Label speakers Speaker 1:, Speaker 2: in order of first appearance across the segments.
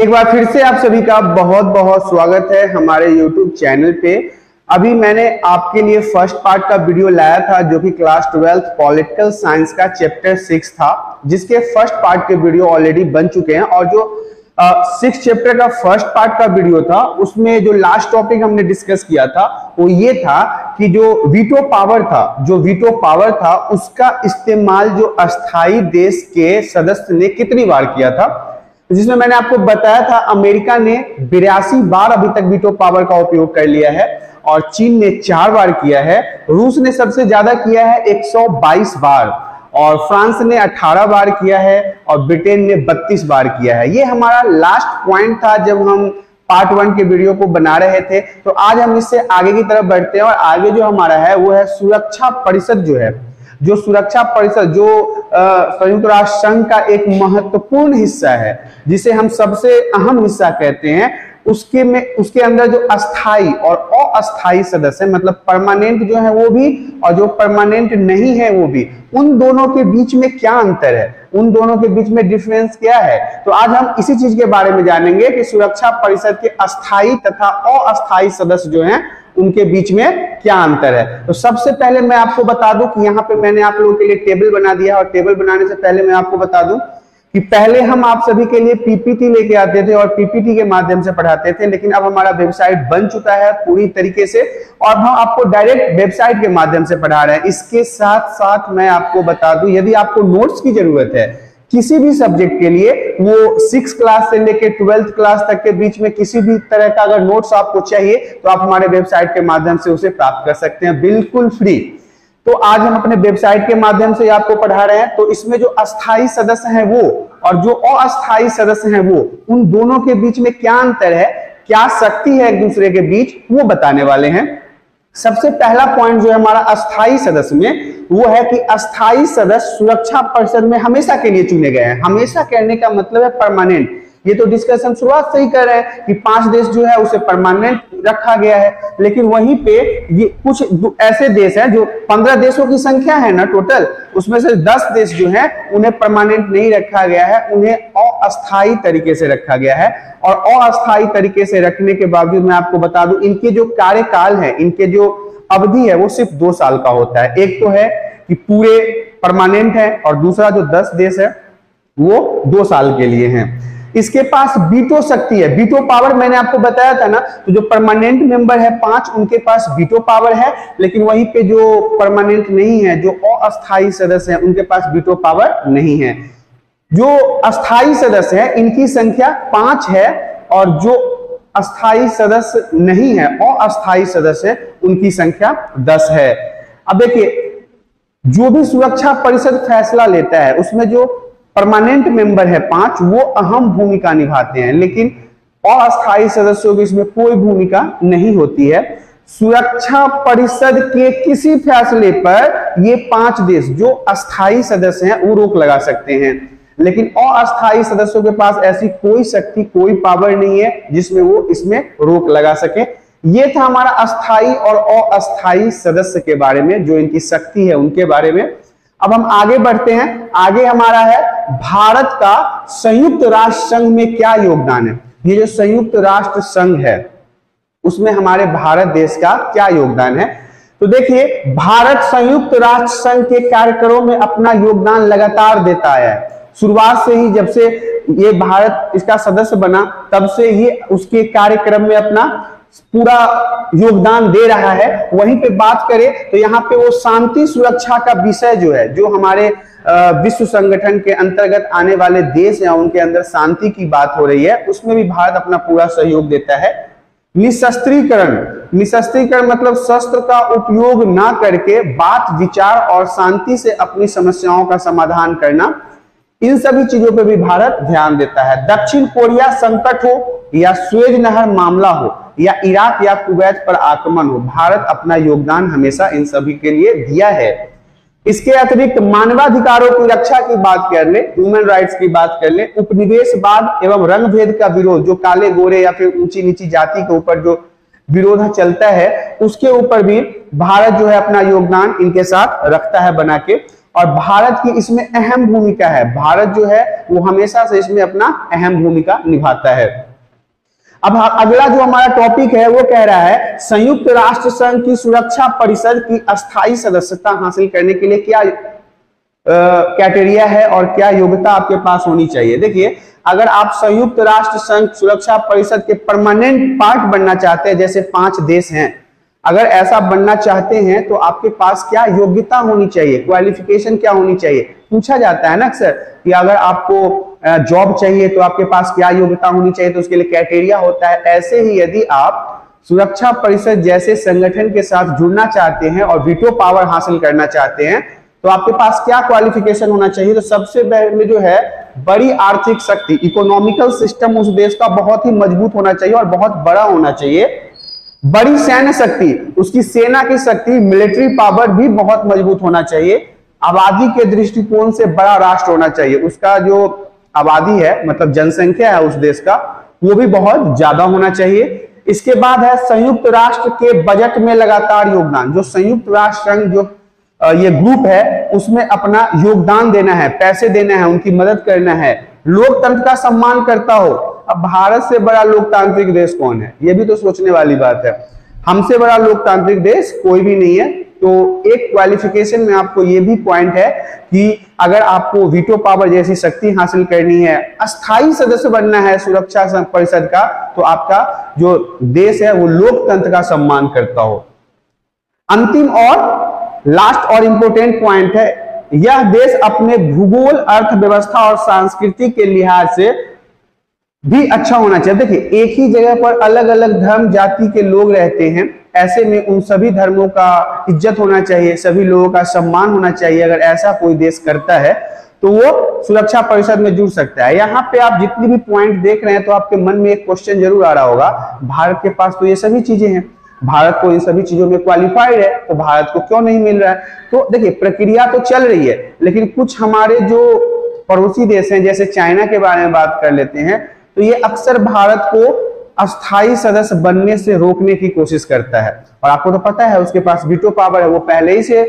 Speaker 1: एक बार फिर से आप सभी का बहुत बहुत स्वागत है हमारे YouTube चैनल पे। अभी मैंने आपके लिए फर्स्ट पार्ट का वीडियो लाया था जो कि क्लास 12 पॉलिटिकल साइंस का चैप्टर 6 था, जिसके फर्स्ट पार्ट के वीडियो ऑलरेडी बन चुके हैं। और जो 6 चैप्टर का फर्स्ट पार्ट का वीडियो था उसमें जो लास्ट टॉपिक हमने डिस्कस किया था वो ये था कि जो वीटो पावर था उसका इस्तेमाल जो अस्थाई देश के सदस्य ने कितनी बार किया था, जिसमें मैंने आपको बताया था अमेरिका ने 82 बार अभी तक वीटो पावर का उपयोग कर लिया है और चीन ने 4 बार किया है। रूस ने सबसे ज्यादा किया है 122 बार और फ्रांस ने 18 बार किया है और ब्रिटेन ने 32 बार किया है। ये हमारा लास्ट पॉइंट था जब हम पार्ट 1 के वीडियो को बना रहे थे। तो आज हम इससे आगे की तरफ बढ़ते हैं और आगे जो हमारा है वो है सुरक्षा परिषद। जो सुरक्षा परिषद जो संयुक्त राष्ट्र संघ का एक महत्वपूर्ण हिस्सा है, जिसे हम सबसे अहम हिस्सा कहते हैं, उसके अंदर जो अस्थाई और अस्थाई सदस्य है, मतलब परमानेंट जो है वो भी और जो परमानेंट नहीं है वो भी, उन दोनों के बीच में क्या अंतर है, उन दोनों के बीच में डिफरेंस क्या है। तो आज हम इसी चीज के बारे में जानेंगे कि सुरक्षा परिषद के अस्थाई तथा अस्थाई सदस्य जो हैं उनके बीच में क्या अंतर है। तो सबसे पहले मैं आपको बता दूं कि यहाँ पे मैंने आप लोगों के लिए टेबल बना दिया और टेबल बनाने से पहले मैं आपको बता दूं कि पहले हम आप सभी के लिए पीपीटी लेके आते थे और पीपीटी के माध्यम से पढ़ाते थे, लेकिन अब हमारा वेबसाइट बन चुका है पूरी तरीके से और हम आपको डायरेक्ट वेबसाइट के माध्यम से पढ़ा रहे हैं। इसके साथ साथ मैं आपको बता दूं, यदि आपको नोट्स की जरूरत है किसी भी सब्जेक्ट के लिए, वो 6 क्लास से लेकर 12th क्लास तक के बीच में किसी भी तरह का अगर नोट्स आपको चाहिए तो आप हमारे वेबसाइट के माध्यम से उसे प्राप्त कर सकते हैं बिल्कुल फ्री। तो आज हम अपने वेबसाइट के माध्यम से आपको पढ़ा रहे हैं। तो इसमें जो अस्थाई सदस्य हैं वो और जो अस्थाई सदस्य हैं वो, उन दोनों के बीच में क्या अंतर है, क्या शक्ति है एक दूसरे के बीच, वो बताने वाले हैं। सबसे पहला पॉइंट जो है हमारा अस्थाई सदस्य में वो है कि अस्थाई सदस्य सुरक्षा परिषद में हमेशा के लिए चुने गए हैं। हमेशा कहने का मतलब है परमानेंट। ये तो डिस्कशन शुरुआत से ही कर रहे हैं कि 5 देश जो है उसे परमानेंट रखा गया है, लेकिन वहीं पे ये कुछ ऐसे देश हैं जो 15 देशों की संख्या है ना टोटल, उसमें से 10 देश जो हैं उन्हें परमानेंट नहीं रखा गया है, उन्हें अस्थाई तरीके से रखा गया है। और अस्थाई तरीके से रखने के बावजूद मैं आपको बता दूं इनके जो कार्यकाल है, इनके जो अवधि है वो सिर्फ 2 साल का होता है। एक तो है कि पूरे परमानेंट है और दूसरा जो 10 देश है वो 2 साल के लिए हैं। इसके पास वीटो शक्ति है, वीटो पावर मैंने आपको बताया था ना। तो जो परमानेंट मेंबर है 5, उनके पास वीटो पावर है, लेकिन वहीं पे जो परमानेंट नहीं है, जो अस्थाई सदस्य हैं, उनके पास वीटो पावर नहीं है। जो अस्थाई सदस्य है इनकी संख्या 5 है और जो अस्थाई सदस्य नहीं है, अस्थाई सदस्य, उनकी संख्या 10 है। अब देखिए, जो भी सुरक्षा परिषद फैसला लेता है उसमें जो परमानेंट मेंबर है 5, वो अहम भूमिका निभाते हैं, लेकिन अस्थाई सदस्यों की इसमें कोई भूमिका नहीं होती है। सुरक्षा परिषद के किसी फैसले पर ये 5 देश जो अस्थाई सदस्य हैं वो रोक लगा सकते हैं, लेकिन अस्थाई सदस्यों के पास ऐसी कोई शक्ति, कोई पावर नहीं है जिसमें वो इसमें रोक लगा सके। ये था हमारा अस्थाई और अस्थाई सदस्य के बारे में, जो इनकी शक्ति है उनके बारे में। अब हम आगे बढ़ते हैं। आगे हमारा है भारत का संयुक्त राष्ट्र संघ में क्या योगदान है। ये जो संयुक्त राष्ट्र संघ है उसमें हमारे भारत देश का क्या योगदान है। तो देखिए, भारत संयुक्त राष्ट्र संघ के कार्यक्रमों में अपना योगदान लगातार देता है। शुरुआत से ही, जब से ये भारत इसका सदस्य बना तब से ये उसके कार्यक्रम में अपना पूरा योगदान दे रहा है। वहीं पे बात करें तो यहाँ पे वो शांति सुरक्षा का विषय जो है, जो हमारे विश्व संगठन के अंतर्गत आने वाले देश हैं उनके अंदर शांति की बात हो रही है, उसमें भी भारत अपना पूरा सहयोग देता है। निशस्त्रीकरण मतलब शस्त्र का उपयोग ना करके बात विचार और शांति से अपनी समस्याओं का समाधान करना, इन सभी चीजों पे भी भारत ध्यान देता है। दक्षिण कोरिया संकट हो या स्वेज नहर मामला हो या इराक या कुवैत पर आक्रमण हो, भारत अपना योगदान हमेशा इन सभी के लिए दिया है। इसके अतिरिक्त मानवाधिकारों की रक्षा की बात कर ले, ह्यूमन राइट्स की बात कर ले, उपनिवेशवाद एवं रंग भेद का विरोध, जो काले गोरे या फिर ऊंची नीची जाति के ऊपर जो विरोध चलता है, उसके ऊपर भी भारत जो है अपना योगदान इनके साथ रखता है बना के। और भारत की इसमें अहम भूमिका है। भारत जो है वो हमेशा से इसमें अपना अहम भूमिका निभाता है। अब अगला जो हमारा टॉपिक है वो कह रहा है संयुक्त राष्ट्र संघ की सुरक्षा परिषद की अस्थायी सदस्यता हासिल करने के लिए क्या क्राइटेरिया है और क्या योग्यता आपके पास होनी चाहिए। देखिए, अगर आप संयुक्त राष्ट्र संघ सुरक्षा परिषद के परमानेंट पार्ट बनना चाहते हैं, जैसे 5 देश हैं, अगर ऐसा बनना चाहते हैं तो आपके पास क्या योग्यता होनी चाहिए, क्वालिफिकेशन क्या होनी चाहिए, पूछा जाता है ना अक्सर कि अगर आपको जॉब चाहिए तो आपके पास क्या योग्यता होनी चाहिए, तो उसके लिए क्राइटेरिया होता है। ऐसे ही यदि आप सुरक्षा परिषद जैसे संगठन के साथ जुड़ना चाहते हैं और वीटो पावर हासिल करना चाहते हैं तो आपके पास क्या क्वालिफिकेशन होना चाहिए। तो सबसे पहले जो है बड़ी आर्थिक शक्ति, इकोनॉमिकल सिस्टम उस देश का बहुत ही मजबूत होना चाहिए और बहुत बड़ा होना चाहिए। बड़ी सैन्य शक्ति, उसकी सेना की शक्ति, मिलिट्री पावर भी बहुत मजबूत होना चाहिए। आबादी के दृष्टिकोण से बड़ा राष्ट्र होना चाहिए, उसका जो आबादी है मतलब जनसंख्या है उस देश का वो भी बहुत ज्यादा होना चाहिए। इसके बाद है संयुक्त राष्ट्र के बजट में लगातार योगदान। जो संयुक्त राष्ट्र संघ जो ये ग्रुप है उसमें अपना योगदान देना है, पैसे देना है, उनकी मदद करना है, लोकतंत्र का सम्मान करता हो। अब भारत से बड़ा लोकतांत्रिक देश कौन है, ये भी तो सोचने वाली बात है। हमसे बड़ा लोकतांत्रिक देश कोई भी नहीं है। तो एक क्वालिफिकेशन में आपको ये भी पॉइंट है कि अगर आपको वीटो पावर जैसी शक्ति हासिल करनी है, अस्थायी सदस्य बनना है सुरक्षा परिषद का, तो आपका जो देश है वो लोकतंत्र का सम्मान करता हो। अंतिम और लास्ट और इंपोर्टेंट पॉइंट है, यह देश अपने भूगोल, अर्थव्यवस्था और संस्कृति के लिहाज से भी अच्छा होना चाहिए। देखिए, एक ही जगह पर अलग अलग धर्म जाति के लोग रहते हैं, ऐसे में उन सभी धर्मों का इज्जत होना चाहिए, सभी लोगों का सम्मान होना चाहिए। अगर ऐसा कोई देश करता है तो वो सुरक्षा परिषद में जुड़ सकता है। यहाँ पे आप जितनी भी पॉइंट देख रहे हैं तो आपके मन में एक क्वेश्चन जरूर आ रहा होगा, भारत के पास तो ये सभी चीजें हैं, भारत को इन सभी चीजों में क्वालिफाइड है, तो भारत को क्यों नहीं मिल रहा है। तो देखिए, प्रक्रिया तो चल रही है, लेकिन कुछ हमारे जो पड़ोसी देश हैं, जैसे चाइना के बारे में बात कर लेते हैं, तो ये अक्सर भारत को अस्थायी सदस्य बनने से रोकने की कोशिश करता है। और आपको तो पता है उसके पास वीटो पावर है, वो पहले ही से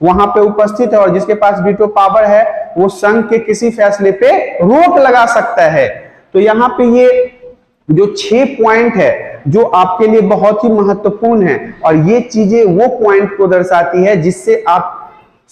Speaker 1: वहां पे उपस्थित है, और जिसके पास वीटो पावर है वो संघ के किसी फैसले पे रोक लगा सकता है। तो यहाँ पे ये जो 6 पॉइंट है जो आपके लिए बहुत ही महत्वपूर्ण है, और ये चीजें वो पॉइंट को दर्शाती है जिससे आप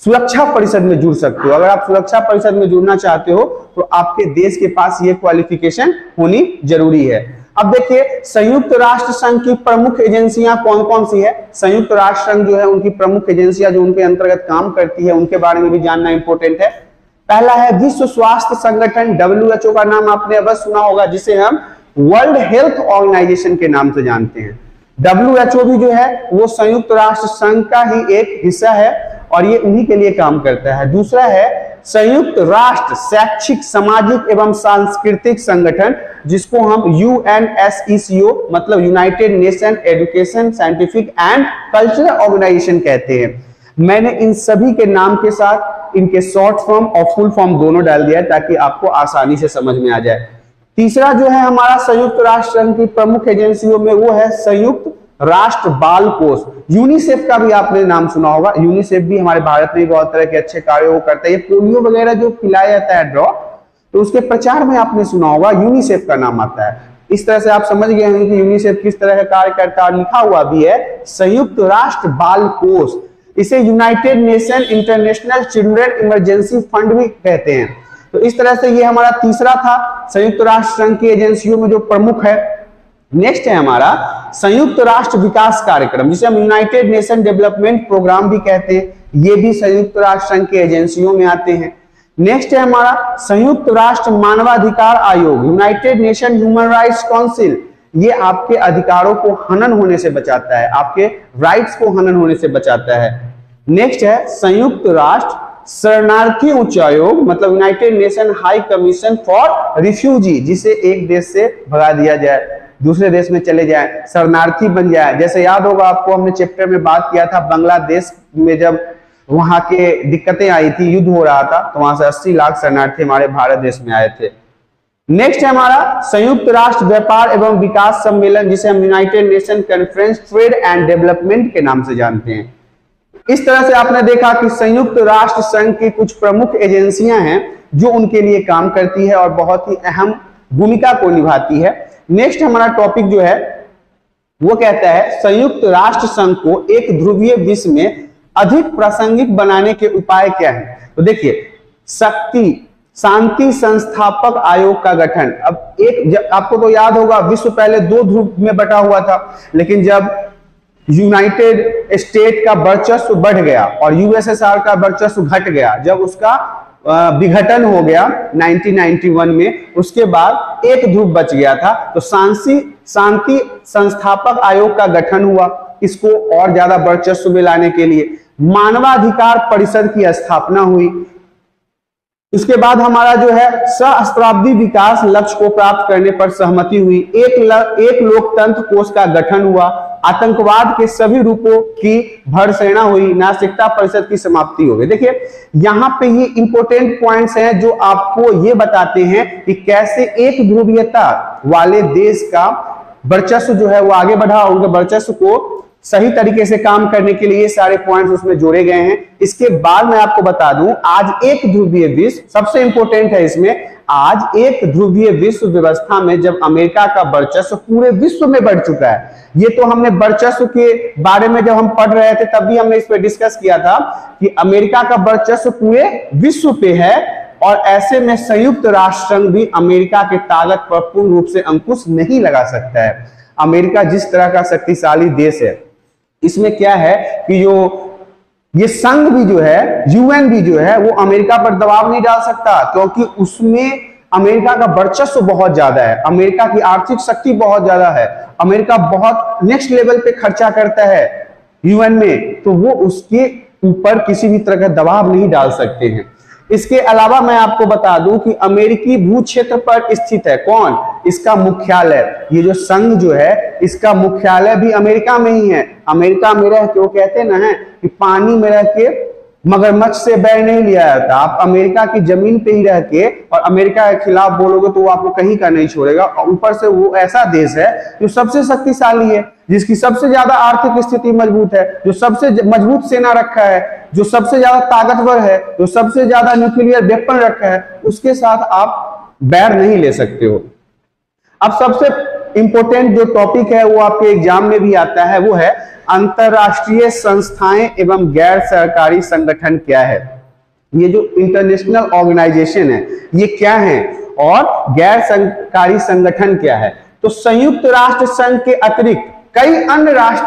Speaker 1: सुरक्षा परिषद में जुड़ सकते हो। अगर आप सुरक्षा परिषद में जुड़ना चाहते हो तो आपके देश के पास ये क्वालिफिकेशन होनी जरूरी है। अब देखिए, संयुक्त राष्ट्र संघ की प्रमुख एजेंसियां कौन कौन सी है। संयुक्त राष्ट्र संघ जो है उनकी प्रमुख एजेंसियां जो उनके अंतर्गत काम करती है उनके बारे में भी जानना इंपॉर्टेंट है। पहला है विश्व स्वास्थ्य संगठन, WHO का नाम आपने अवश्य सुना होगा, जिसे हम वर्ल्ड हेल्थ ऑर्गेनाइजेशन के नाम से जानते हैं। WHO भी जो है वो संयुक्त राष्ट्र संघ का ही एक हिस्सा है और ये उन्हीं के लिए काम करता है। दूसरा है संयुक्त राष्ट्र शैक्षिक, सामाजिक एवं सांस्कृतिक संगठन, जिसको हम UNSECO मतलब United Nation Education, Scientific and Cultural Organisation कहते हैं। मैंने इन सभी के नाम के साथ इनके शॉर्ट फॉर्म और फुल फॉर्म दोनों डाल दिया है ताकि आपको आसानी से समझ में आ जाए। तीसरा जो है हमारा संयुक्त राष्ट्र संघ की प्रमुख एजेंसियों में वो है संयुक्त राष्ट्र बाल कोष। यूनिसेफ का भी आपने नाम सुना होगा। यूनिसेफ भी हमारे भारत में बहुत तरह के अच्छे कार्यों को करता है। ये पोलियो वगैरह जो खिलाया जाता है ड्रॉप, तो उसके प्रचार में आपने सुना होगा यूनिसेफ का नाम आता है। इस तरह से आप समझ गए होंगे कि यूनिसेफ किस तरह का कार्य करता है। लिखा हुआ भी है संयुक्त राष्ट्र बाल कोष। इसे United nation international children emergency fund भी कहते हैं। तो इस तरह से ये हमारा तीसरा था संयुक्त राष्ट्र संघ की एजेंसियों में जो प्रमुख है। नेक्स्ट है हमारा संयुक्त राष्ट्र विकास कार्यक्रम, जिसे हम यूनाइटेड नेशन डेवलपमेंट प्रोग्राम भी कहते हैं। ये भी संयुक्त राष्ट्र संघ की एजेंसियों में आते हैं। नेक्स्ट है हमारा संयुक्त राष्ट्र मानवाधिकार आयोग, United nation human rights council. ये आपके अधिकारों को हनन होने से बचाता है, आपके राइट्स को हनन होने से बचाता है। नेक्स्ट है संयुक्त राष्ट्र शरणार्थी उच्चायोग, मतलब United nation high commission for refugee, जिसे एक देश से भगा दिया जाए, दूसरे देश में चले जाए, शरणार्थी बन जाए। जैसे याद होगा आपको, हमने चैप्टर में बात किया था बांग्लादेश में जब वहां के दिक्कतें आई थी, युद्ध हो रहा था, तो वहां से 80 लाख शरणार्थी हमारे भारत देश में आए थे। नेक्स्ट है हमारा संयुक्त राष्ट्र व्यापार एवं विकास सम्मेलन, जिसे हम United nation conference trade and development के नाम से जानते हैं। इस तरह से आपने देखा कि संयुक्त राष्ट्र संघ की कुछ प्रमुख एजेंसियां हैं जो उनके लिए काम करती है और बहुत ही अहम भूमिका को निभाती है। नेक्स्ट हमारा टॉपिक जो है वो कहता है संयुक्त राष्ट्र संघ को एक ध्रुवीय विश्व में अधिक प्रासंगिक बनाने के उपाय क्या हैं। तो देखिए, शांति संस्थापक आयोग का गठन। अब आपको तो याद होगा, विश्व पहले 2 ध्रुव में बटा हुआ था, लेकिन जब यूनाइटेड स्टेट का वर्चस्व बढ़ गया और यूएसएसआर का वर्चस्व घट गया, जब उसका विघटन हो गया 1991 में, उसके बाद एक ध्रुव बच गया था, तो शांति संस्थापक आयोग का गठन हुआ इसको और ज्यादा वर्चस्व में लाने के लिए। मानवाधिकार परिषद की स्थापना हुई। इसके बाद हमारा जो है सहस्त्राब्दी विकास लक्ष्य को प्राप्त करने पर सहमति हुई। एक लोकतंत्र कोष का गठन हुआ। आतंकवाद के सभी रूपों की भर्त्सना हुई। नागरिकता परिषद की समाप्ति हो गई। देखिए, यहाँ पे ये इंपॉर्टेंट पॉइंट्स हैं जो आपको ये बताते हैं कि कैसे एक ध्रुवीयता वाले देश का वर्चस्व जो है वो आगे बढ़ा। उनके वर्चस्व को सही तरीके से काम करने के लिए सारे पॉइंट्स उसमें जोड़े गए हैं। इसके बाद मैं आपको बता दूं, आज एक ध्रुवीय विश्व सबसे इंपॉर्टेंट है इसमें। आज एक ध्रुवीय विश्व व्यवस्था में जब अमेरिका का वर्चस्व पूरे विश्व में बढ़ चुका है, ये तो हमने वर्चस्व के बारे में जब हम पढ़ रहे थे तब भी हमने इस पर डिस्कस किया था कि अमेरिका का वर्चस्व पूरे विश्व पे है, और ऐसे में संयुक्त राष्ट्र संघ भी अमेरिका की ताकत पर पूर्ण रूप से अंकुश नहीं लगा सकता है। अमेरिका जिस तरह का शक्तिशाली देश है, इसमें क्या है कि जो ये संघ भी जो है, यूएन भी जो है, वो अमेरिका पर दबाव नहीं डाल सकता, क्योंकि उसमें अमेरिका का वर्चस्व बहुत ज्यादा है, अमेरिका की आर्थिक शक्ति बहुत ज्यादा है, अमेरिका बहुत नेक्स्ट लेवल पे खर्चा करता है यूएन में, तो वो उसके ऊपर किसी भी तरह का दबाव नहीं डाल सकते हैं। इसके अलावा मैं आपको बता दूं कि अमेरिकी भू क्षेत्र पर स्थित है कौन, इसका मुख्यालय, ये जो संघ जो है इसका मुख्यालय भी अमेरिका में ही है। अमेरिका में रह के, वो कहते हैं ना कि पानी में रह के मगरमच्छ से बैर नहीं लिया जाता। आप अमेरिका की जमीन पे ही रह के और अमेरिका के खिलाफ बोलोगे तो वो आपको कहीं का नहीं छोड़ेगा। और ऊपर से वो ऐसा देश है जो सबसे शक्तिशाली है, जिसकी सबसे ज्यादा आर्थिक स्थिति मजबूत है, जो सबसे मजबूत सेना रखा है, जो सबसे ज्यादा ताकतवर है, जो सबसे ज्यादा न्यूक्लियर वेपन रखा है, उसके साथ आप बैर नहीं ले सकते हो। अब सबसे इंपॉर्टेंट जो टॉपिक है वो आपके एग्जाम में भी आता है, वो है अंतरराष्ट्रीय संस्थाएं एवं गैर सरकारी संगठन क्या है। ये जो इंटरनेशनल ऑर्गेनाइजेशन है ये क्या है और गैर सरकारी संगठन क्या है। तो संयुक्त राष्ट्र संघ के अतिरिक्त कई अन्य राष्ट्र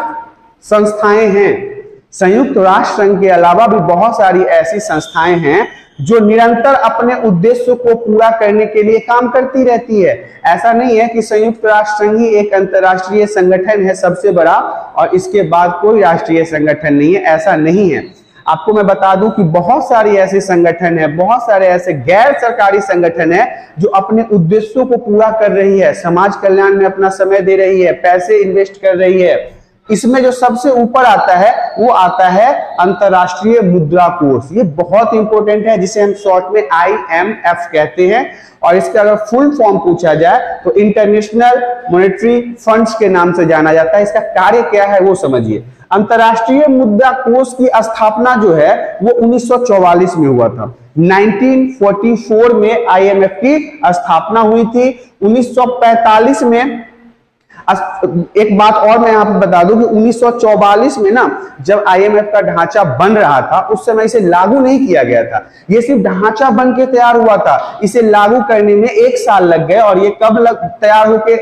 Speaker 1: संस्थाएं हैं। संयुक्त राष्ट्र संघ के अलावा भी बहुत सारी ऐसी संस्थाएं हैं जो निरंतर अपने उद्देश्यों को पूरा करने के लिए काम करती रहती है। ऐसा नहीं है कि संयुक्त राष्ट्र संघ ही एक अंतरराष्ट्रीय संगठन है सबसे बड़ा और इसके बाद कोई राष्ट्रीय संगठन नहीं है, ऐसा नहीं है। आपको मैं बता दूं कि बहुत सारी ऐसे संगठन है, बहुत सारे ऐसे गैर सरकारी संगठन है जो अपने उद्देश्यों को पूरा कर रही है, समाज कल्याण में अपना समय दे रही है, पैसे इन्वेस्ट कर रही है। इसमें जो सबसे ऊपर आता है वो आता है अंतरराष्ट्रीय मुद्रा कोष। ये बहुत इंपॉर्टेंट है, जिसे हम शॉर्ट में IMF कहते हैं, और इसका अगर फुल फॉर्म पूछा जाए तो इंटरनेशनल मॉनेटरी फंड्स के नाम से जाना जाता है। इसका कार्य क्या है वो समझिए। अंतरराष्ट्रीय मुद्रा कोष की स्थापना जो है वो 1944 में हुआ था। 1944 में IMF की स्थापना हुई थी। 1945 में एक बात और मैं आपको बता दूं कि 1944 में ना जब IMF का ढांचा बन रहा था उस समय इसे लागू नहीं किया गया था। ये सिर्फ ढांचा बन के तैयार हुआ था, इसे लागू करने में 1 साल लग गए। और ये कब तैयार होके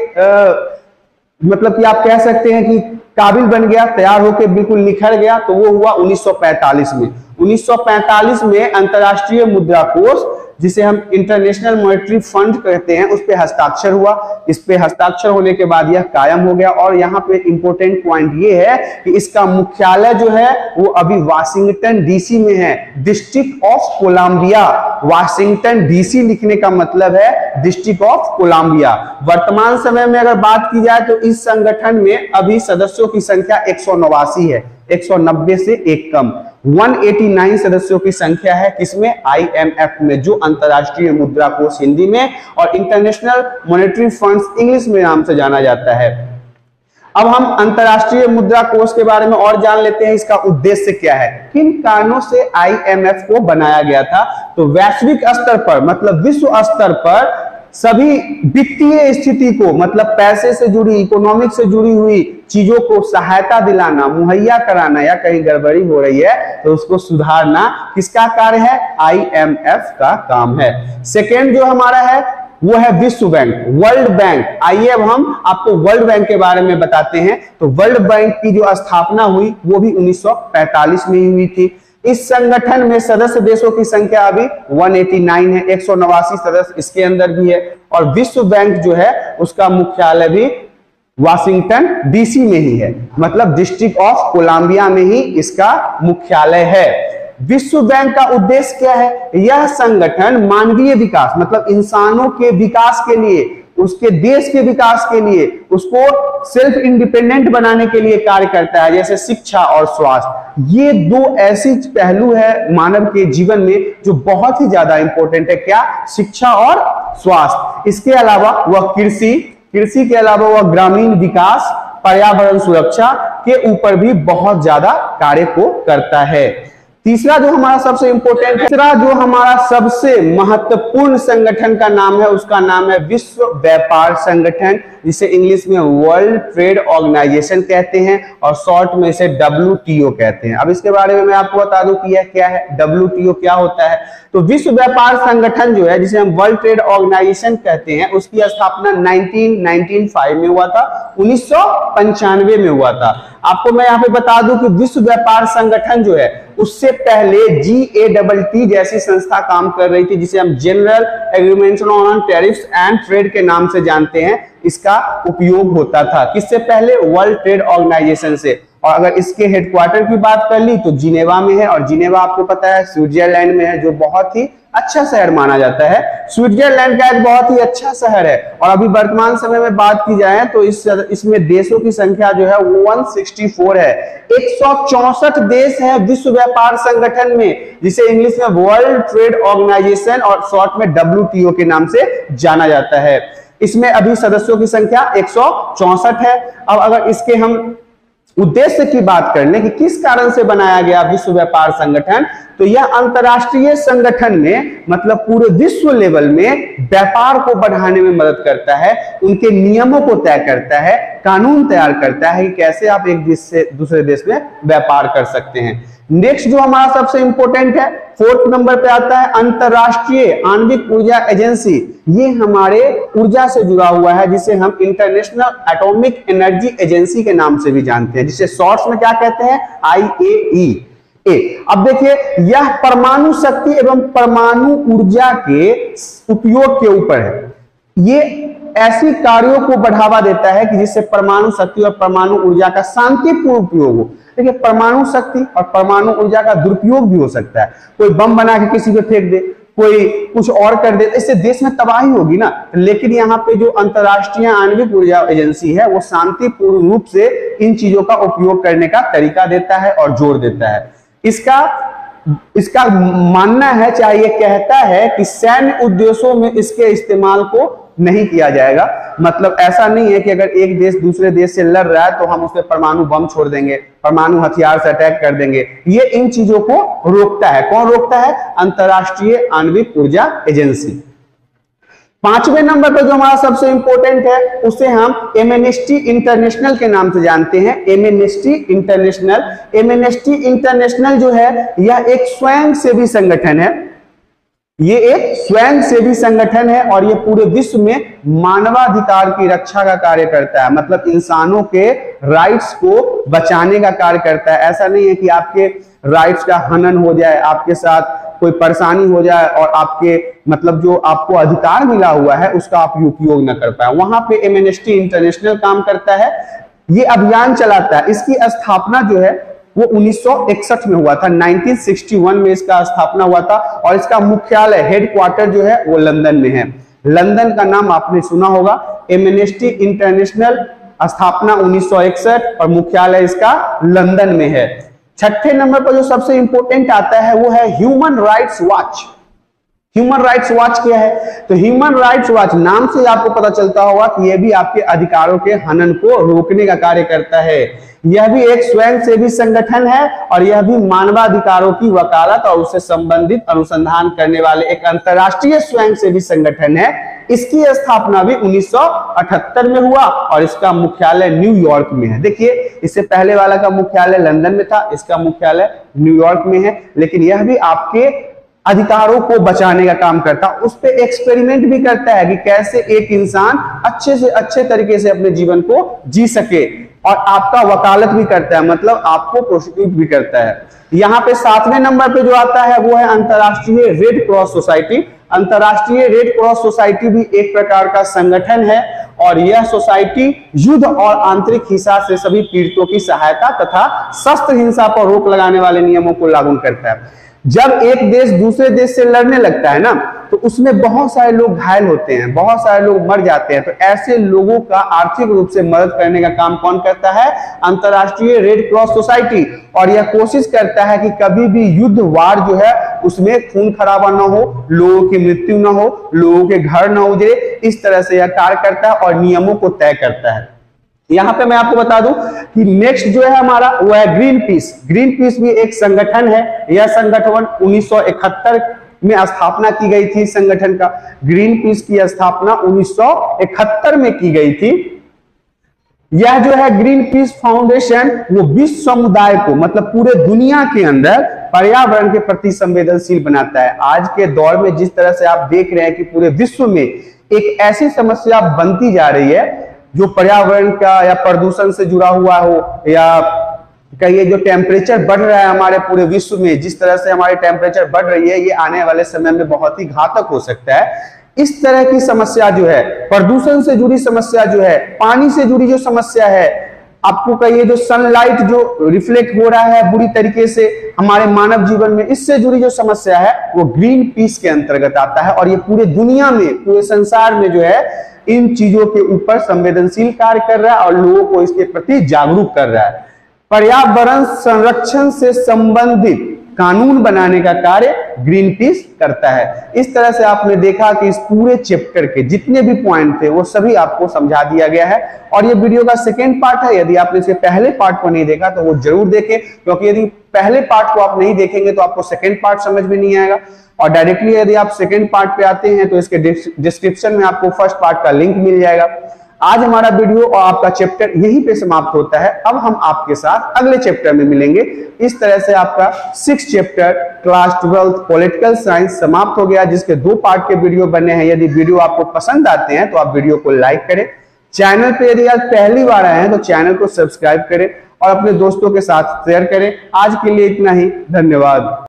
Speaker 1: मतलब कि आप कह सकते हैं कि काबिल बन गया, तैयार होके बिल्कुल निखर गया, तो वो हुआ 1945 में। 1945 में अंतरराष्ट्रीय मुद्रा कोष, जिसे हम इंटरनेशनल मॉनेटरी फंड कहते हैं, उस पे हस्ताक्षर हुआ। इस पे हस्ताक्षर होने के बाद यह कायम हो गया। और यहाँ पे इंपॉर्टेंट पॉइंट ये है कि इसका मुख्यालय जो है वो अभी वाशिंगटन DC में है, District of Columbia. Washington DC लिखने का मतलब है डिस्ट्रिक्ट ऑफ कोलंबिया। वर्तमान समय में अगर बात की जाए तो इस संगठन में अभी सदस्यों की संख्या 189 है, 190 से एक कम। 189 सदस्यों की संख्या है किसमें, IMF में, जो अंतरराष्ट्रीय मुद्रा कोष हिंदी में और इंटरनेशनल मॉनेटरी फंड्स इंग्लिश में नाम से जाना जाता है। अब हम अंतरराष्ट्रीय मुद्रा कोष के बारे में और जान लेते हैं, इसका उद्देश्य क्या है, किन कारणों से आईएमएफ को बनाया गया था। तो वैश्विक स्तर पर मतलब विश्व स्तर पर सभी वित्तीय स्थिति को मतलब पैसे से जुड़ी, इकोनॉमिक से जुड़ी हुई चीजों को सहायता दिलाना, मुहैया कराना, या कहीं गड़बड़ी हो रही है तो उसको सुधारना किसका कार्य है, आईएमएफ का काम है। सेकेंड जो हमारा है वो है विश्व बैंक, वर्ल्ड बैंक। आइए अब हम आपको वर्ल्ड बैंक के बारे में बताते हैं। तो वर्ल्ड बैंक की जो स्थापना हुई वो भी 1945 में ही हुई थी। इस संगठन में सदस्य देशों की संख्या अभी 189 है, 189 सदस्य इसके अंदर भी है। और विश्व बैंक जो है उसका मुख्यालय भी वाशिंगटन डीसी में ही है, मतलब डिस्ट्रिक्ट ऑफ कोलंबिया में ही इसका मुख्यालय है। विश्व बैंक का उद्देश्य क्या है, यह संगठन मानवीय विकास मतलब इंसानों के विकास के लिए, उसके देश के विकास के लिए, उसको सेल्फ इंडिपेंडेंट बनाने के लिए कार्य करता है, जैसे शिक्षा और स्वास्थ्य। ये दो ऐसी पहलू है मानव के जीवन में जो बहुत ही ज्यादा इंपॉर्टेंट है। क्या, शिक्षा और स्वास्थ्य। इसके अलावा वह कृषि के अलावा वह ग्रामीण विकास, पर्यावरण सुरक्षा के ऊपर भी बहुत ज्यादा कार्य को करता है। तीसरा जो हमारा सबसे इंपॉर्टेंट, तीसरा जो हमारा सबसे महत्वपूर्ण संगठन का नाम है उसका नाम है विश्व व्यापार संगठन, जिसे इंग्लिश में वर्ल्ड ट्रेड ऑर्गेनाइजेशन कहते हैं और शॉर्ट में इसे WTO कहते हैं। अब इसके बारे में मैं आपको बता दूं कि यह क्या है, WTO क्या होता है। तो विश्व व्यापार संगठन जो है, जिसे हम वर्ल्ड ट्रेड ऑर्गेनाइजेशन कहते हैं, उसकी स्थापना 1995 में हुआ था, 1995 में हुआ था। आपको मैं यहाँ पे बता दूं कि विश्व व्यापार संगठन जो है उससे पहले GATT जैसी संस्था काम कर रही थी, जिसे हम general agreement on tariffs and trade के नाम से जानते हैं। इसका उपयोग होता था किससे पहले, वर्ल्ड ट्रेड ऑर्गेनाइजेशन से। और अगर इसके हेडक्वार्टर की बात कर ली तो जिनेवा में है, और जिनेवा आपको पता है स्विट्जरलैंड में है, जो बहुत ही अच्छा शहर माना जाता है। स्विट्जरलैंड का एक बहुत ही अच्छा शहर है। और अभी वर्तमान समय में बात की जाए तो इसमें देशों की संख्या जो है 164 है। 164 देश है विश्व व्यापार संगठन में, जिसे इंग्लिश में वर्ल्ड ट्रेड ऑर्गेनाइजेशन और शॉर्ट में WTO के नाम से जाना जाता है। इसमें अभी सदस्यों की संख्या 164 है। अब अगर इसके हम उद्देश्य की बात कर लें कि किस कारण से बनाया गया विश्व व्यापार संगठन, तो यह अंतरराष्ट्रीय संगठन में मतलब पूरे विश्व लेवल में व्यापार को बढ़ाने में मदद करता है, उनके नियमों को तय करता है, कानून तैयार करता है कि कैसे आप एक देश से दूसरे देश में व्यापार कर सकते हैं। नेक्स्ट जो हमारा सबसे इंपॉर्टेंट है, 4th नंबर पे आता है अंतरराष्ट्रीय आणविक ऊर्जा एजेंसी। ये हमारे ऊर्जा से जुड़ा हुआ है, जिसे हम इंटरनेशनल एटॉमिक एनर्जी एजेंसी के नाम से भी जानते हैं, जिसे शॉर्ट्स में क्या कहते हैं, IAEA। अब देखिए, यह परमाणु शक्ति एवं परमाणु ऊर्जा के उपयोग के ऊपर है। ये ऐसी कार्यों को बढ़ावा देता है कि जिससे परमाणु शक्ति और परमाणु ऊर्जा का शांतिपूर्ण उपयोग हो। देखिए, परमाणु शक्ति और परमाणु ऊर्जा का दुरुपयोग भी हो सकता है। कोई बम बना के किसी पे फेंक दे, कोई कुछ और कर दे, इससे देश में तबाही होगी ना। लेकिन यहाँ पे जो अंतरराष्ट्रीय आणविक ऊर्जा एजेंसी है वो शांतिपूर्ण रूप से इन चीजों का उपयोग करने का तरीका देता है और जोर देता है। इसका मानना है, चाहे ये कहता है कि सैन्य उद्देश्यों में इसके इस्तेमाल को नहीं किया जाएगा। मतलब ऐसा नहीं है कि अगर एक देश दूसरे देश से लड़ रहा है तो हम उस पर परमाणु बम छोड़ देंगे, परमाणु हथियार से अटैक कर देंगे। ये इन चीजों को रोकता है। कौन रोकता है? अंतरराष्ट्रीय आणविक ऊर्जा एजेंसी। 5वें नंबर पर जो हमारा सबसे इंपॉर्टेंट है उसे हम एमनेस्टी इंटरनेशनल के नाम से जानते हैं। एमनेस्टी इंटरनेशनल जो है यह एक स्वयंसेवी संगठन है। ये एक स्वयंसेवी संगठन है और ये पूरे विश्व में मानवाधिकार की रक्षा का कार्य करता है। मतलब इंसानों के राइट्स को बचाने का कार्य करता है। ऐसा नहीं है कि आपके राइट्स का हनन हो जाए, आपके साथ कोई परेशानी हो जाए और आपके मतलब जो आपको अधिकार मिला हुआ है उसका आप उपयोग न कर पाए। वहां पे एमनेस्टी इंटरनेशनल काम करता है, ये अभियान चलाता है। इसकी स्थापना जो है वो 1961 में हुआ था, 1961 में इसका स्थापना हुआ था और इसका मुख्यालय हेडक्वार्टर जो है वो लंदन में है। लंदन का नाम आपने सुना होगा। एमनेस्टी इंटरनेशनल स्थापना 1961 और मुख्यालय इसका लंदन में है। 6ठे नंबर पर जो सबसे इंपॉर्टेंट आता है वो है human rights watch. Human rights watch क्या है? तो ह्यूमन राइट्स वॉच नाम से आपको पता चलता होगा कि यह भी आपके अधिकारों के हनन को रोकने का कार्य करता है। यह भी एक स्वयंसेवी संगठन है और यह भी मानवाधिकारों की वकालत और उससे संबंधित अनुसंधान करने वाले एक अंतरराष्ट्रीय स्वयंसेवी संगठन है। इसकी स्थापना भी 1978 में हुआ और इसका मुख्यालय न्यूयॉर्क में है। देखिए, इससे पहले वाला का मुख्यालय लंदन में था, इसका मुख्यालय न्यूयॉर्क में है। लेकिन यह भी आपके अधिकारों को बचाने का काम करता है, उस पर एक्सपेरिमेंट भी करता है कि कैसे एक इंसान अच्छे से अच्छे तरीके से अपने जीवन को जी सके, और आपका वकालत भी करता है, मतलब आपको प्रोसिक्यूट भी करता है। यहाँ पे 7वें नंबर पे जो आता है वो है अंतरराष्ट्रीय रेड क्रॉस सोसाइटी। अंतरराष्ट्रीय रेड क्रॉस सोसाइटी भी एक प्रकार का संगठन है और यह सोसाइटी युद्ध और आंतरिक हिंसा से सभी पीड़ितों की सहायता तथा शस्त्र हिंसा पर रोक लगाने वाले नियमों को लागू करता है। जब एक देश दूसरे देश से लड़ने लगता है ना, तो उसमें बहुत सारे लोग घायल होते हैं, बहुत सारे लोग मर जाते हैं, तो ऐसे लोगों का आर्थिक रूप से मदद करने का काम कौन करता है? अंतरराष्ट्रीय रेड क्रॉस सोसाइटी। और यह कोशिश करता है कि कभी भी युद्ध वार जो है उसमें खून खराबा ना हो, लोगों की मृत्यु ना हो, लोगों के घर ना उजड़े, इस तरह से यह कार्य करता है और नियमों को तय करता है। यहां पे मैं आपको बता दूं कि नेक्स्ट जो है हमारा वो है ग्रीन पीस। ग्रीन पीस भी एक संगठन है। यह संगठन 1971 में स्थापना की गई थी। संगठन का ग्रीन पीस की स्थापना 1971 में की गई थी। यह जो है ग्रीन पीस फाउंडेशन वो विश्व समुदाय को, मतलब पूरे दुनिया के अंदर पर्यावरण के प्रति संवेदनशील बनाता है। आज के दौर में जिस तरह से आप देख रहे हैं कि पूरे विश्व में एक ऐसी समस्या बनती जा रही है जो पर्यावरण का या प्रदूषण से जुड़ा हुआ हो, या कहिए जो टेम्परेचर बढ़ रहा है हमारे पूरे विश्व में, जिस तरह से हमारी टेम्परेचर बढ़ रही है, ये आने वाले समय में बहुत ही घातक हो सकता है। इस तरह की समस्या जो है, प्रदूषण से जुड़ी समस्या जो है, पानी से जुड़ी जो समस्या है, आपको कहिए जो सनलाइट जो रिफ्लेक्ट हो रहा है बुरी तरीके से हमारे मानव जीवन में, इससे जुड़ी जो समस्या है वो ग्रीन पीस के अंतर्गत आता है। और ये पूरे दुनिया में, पूरे संसार में जो है इन चीजों के ऊपर संवेदनशील कार्य कर रहा है और लोगों को इसके प्रति जागरूक कर रहा है। पर्यावरण संरक्षण से संबंधित कानून बनाने का कार्य ग्रीन पीस करता है। इस तरह से आपने देखा कि इस पूरे चैप्टर के जितने भी पॉइंट थे वो सभी आपको समझा दिया गया है। और ये वीडियो का सेकेंड पार्ट है। यदि आपने इसके पहले पार्ट को नहीं देखा तो वो जरूर देखें, क्योंकि यदि पहले पार्ट को आप नहीं देखेंगे तो आपको सेकेंड पार्ट समझ में नहीं आएगा। और डायरेक्टली यदि आप सेकेंड पार्ट पे आते हैं तो इसके डिस्क्रिप्शन में आपको फर्स्ट पार्ट का लिंक मिल जाएगा। आज हमारा वीडियो और आपका चैप्टर यहीं पे समाप्त होता है। अब हम आपके साथ अगले चैप्टर में मिलेंगे। इस तरह से आपका 6th chapter class 12th political science समाप्त हो गया, जिसके 2 पार्ट के वीडियो बने हैं। यदि वीडियो आपको पसंद आते हैं तो आप वीडियो को लाइक करें। चैनल पे यदि आज पहली बार आए हैं तो चैनल को सब्सक्राइब करें और अपने दोस्तों के साथ शेयर करें। आज के लिए इतना ही, धन्यवाद।